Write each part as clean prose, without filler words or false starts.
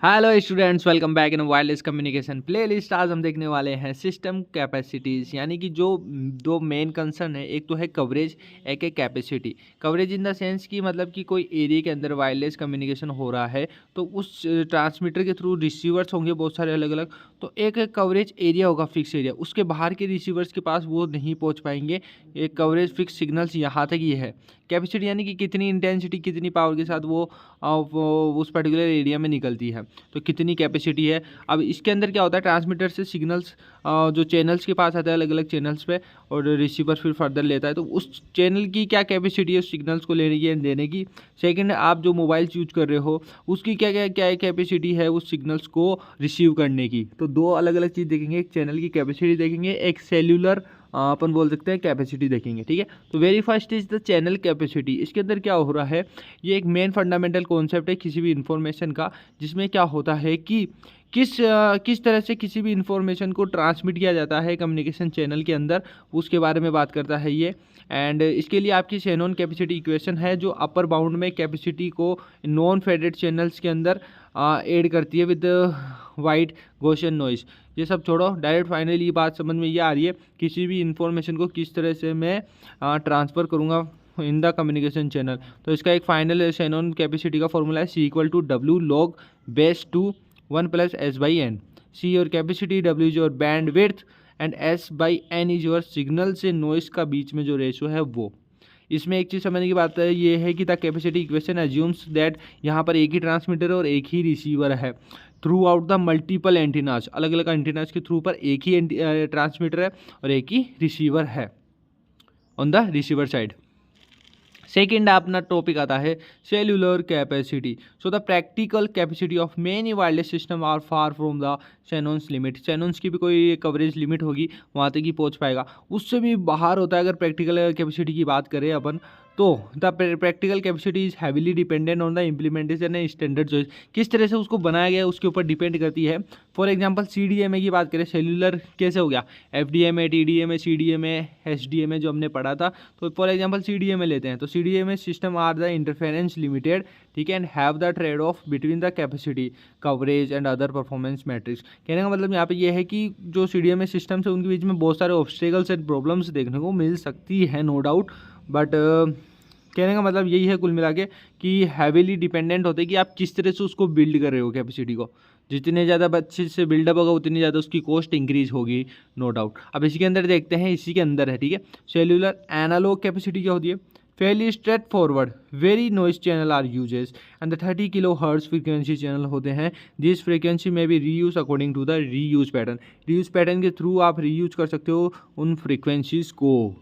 Hello students, welcome back in wireless communication playlist. आज हम देखने वाले हैं सिस्टम कैपेसिटीज़, यानी कि जो दो मेन कंसर्न है, एक तो है कवरेज, एक है capacity. Coverage in the sense कि मतलब कि कोई एरिया के अंदर वायरलेस कम्युनिकेशन हो रहा है तो उस ट्रांसमीटर के थ्रू रिसीवर्स होंगे बहुत सारे अलग अलग। तो एक कवरेज एरिया होगा, फिक्स एरिया, उसके बाहर के रिसीवर्स के पास वो नहीं पहुँच पाएंगे। एक कवरेज फिक्स सिग्नल्स यहाँ तक ये है। कैपेसिटी यानी कि कितनी इंटेंसिटी, कितनी पावर के साथ वो उस पर्टिकुलर एरिया में निकलती है, तो कितनी कैपेसिटी है। अब इसके अंदर क्या होता है, ट्रांसमीटर से सिग्नल्स जो चैनल्स के पास आता है अलग अलग चैनल्स पे, और रिसीवर फिर फर्दर लेता है, तो उस चैनल की क्या कैपेसिटी है उस सिग्नल्स को लेने की, देने की। सेकंड, आप जो मोबाइल यूज कर रहे हो उसकी क्या क्या क्या कैपेसिटी है उस सिग्नल्स को रिसीव करने की। तो दो अलग अलग चीज़ देखेंगे, एक चैनल की कैपेसिटी देखेंगे, एक सेल्यूलर अपन बोल सकते हैं कैपेसिटी देखेंगे। ठीक है, तो very first is the channel capacity. इसके अंदर क्या हो रहा है, ये एक मेन फंडामेंटल कॉन्सेप्ट है किसी भी इंफॉर्मेशन का, जिसमें क्या होता है कि किस तरह से किसी भी इंफॉर्मेशन को ट्रांसमिट किया जाता है कम्युनिकेशन चैनल के अंदर, उसके बारे में बात करता है ये। एंड इसके लिए आपकी शैनॉन कैपेसिटी इक्वेशन है, जो अपर बाउंड में कैपेसिटी को नॉन फेडेड चैनल्स के अंदर ऐड करती है विद वाइट गॉसियन नॉइस। ये सब छोड़ो, डायरेक्ट फाइनली ये बात समझ में ये आ रही है किसी भी इंफॉर्मेशन को किस तरह से मैं ट्रांसफ़र करूँगा इन द कम्युनिकेशन चैनल। तो इसका एक फाइनल शैनॉन कैपेसिटी का फॉर्मूला है C=W log base two 1+S/n। C your capacity, W is your bandwidth, and S/n is your signal से नॉइस का बीच में जो रेशो है वो। इसमें एक चीज़ समझने की बात है, ये है कि the capacity equation assumes that यहाँ पर एक ही ट्रांसमीटर और एक ही रिसीवर है through out the multiple antennas. अलग अलग एंटीनाज के थ्रू पर एक ही ट्रांसमीटर है और एक ही रिसीवर है on the receiver side. Second अपना टॉपिक आता है cellular capacity. So the practical capacity of many wireless system are far from the Shannon's limit. Shannon's की भी कोई कवरेज लिमिट होगी, वहाँ तक ही पहुँच पाएगा, उससे भी बाहर होता है। अगर प्रैक्टिकल कैपेसिटी की बात करें अपन, तो the practical capacity is heavily dependent on the implementation and standard choice. किस तरह से उसको बनाया गया है उसके ऊपर डिपेंड करती है। फॉर एग्जांपल CDMA की बात करें, सेल्यूलर कैसे हो गया, FDMA, TDMA, CDMA, SDMA जो हमने पढ़ा था। तो फॉर एग्जांपल CDMA लेते हैं, तो CDMA system are the interference limited, ठीक है, and have the trade off between the capacity, coverage and other performance metrics. कहने का मतलब यहाँ पे ये है कि जो CDMA सिस्टम्स है उनके बीच में बहुत सारे ऑब्स्टेकल्स एंड प्रॉब्लम्स देखने को मिल सकती है, नो डाउट। बट कहने का मतलब यही है कुल मिला के कि हैवीली डिपेंडेंट होते हैं कि आप किस तरह से उसको बिल्ड कर रहे हो कैपेसिटी को। जितने ज़्यादा अच्छे से बिल्डअप होगा उतनी ज़्यादा उसकी कॉस्ट इंक्रीज होगी, नो डाउट। अब इसी के अंदर देखते हैं, इसी के अंदर है, ठीक है, सेल्यूलर एनालॉग कैपेसिटी क्या होती है। Fairly straightforward very noise channel are uses and the 30 kHz frequency channel होते हैं। दिस फ्रीक्वेंसी में भी reuse according to the reuse pattern. Reuse pattern के थ्रू आप रीयूज कर सकते हो उन फ्रीक्वेंसीज को।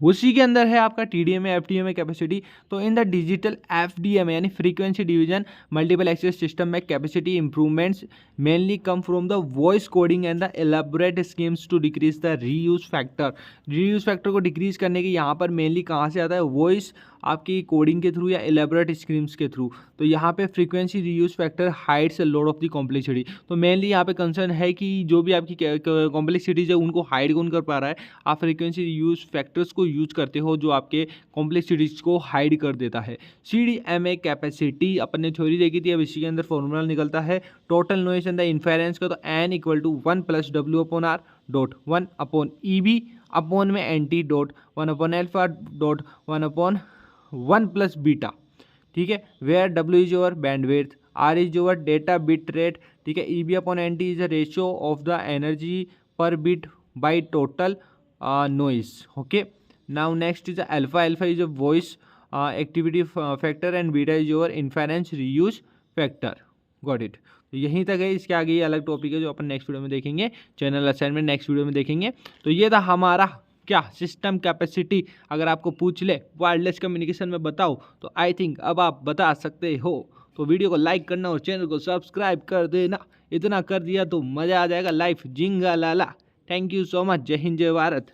उसी के अंदर है आपका TDMA, FDMA कैपेसिटी। तो इन द डिजिटल FDMA यानी frequency division multiple access system में capacity improvements mainly come from the voice coding and the elaborate schemes to decrease the reuse factor. Reuse factor को decrease करने के यहाँ पर mainly कहाँ से आता है, वॉइस आपकी कोडिंग के थ्रू या एलाबोरेट स्कीम्स के थ्रू। तो यहाँ पे frequency reuse factor hides a lot of the complexity. तो मेनली यहाँ पे कंसर्न है कि जो भी आपकी कॉम्प्लेक्सिटीज है उनको हाइड कौन कर पा रहा है, आप फ्रीक्वेंसी रीयूज फैक्टर्स को यूज करते हो जो आपके कॉम्प्लेक्सिटीज को हाइड कर देता है। CDMA कैपेसिटी अपन ने थ्योरी देखी थी, अब इसी के अंदर फॉर्मूला निकलता है total noise and the inference का। तो N = 1+W/R dot 1/EB upon में NT डॉट 1/α डॉट 1/1+β, ठीक है, where W is your bandwidth, R is your data bit rate, ठीक है, EB/NT is the ratio of the energy per bit by total noise. Okay, now next is alpha. Alpha is a voice activity factor and beta is your inference reuse factor. Got it. तो यहीं तक है, इसके आगे ये अलग topic है जो अपन नेक्स्ट वीडियो में देखेंगे, चैनल असाइनमेंट नेक्स्ट वीडियो में देखेंगे। तो ये था हमारा क्या सिस्टम कैपेसिटी। अगर आपको पूछ ले वायरलेस कम्युनिकेशन में बताओ, तो आई थिंक अब आप बता सकते हो। तो वीडियो को लाइक करना और चैनल को सब्सक्राइब कर देना, इतना कर दिया तो मज़ा आ जाएगा, लाइफ जिंगा लाला। थैंक यू सो मच, जय हिंद जय भारत।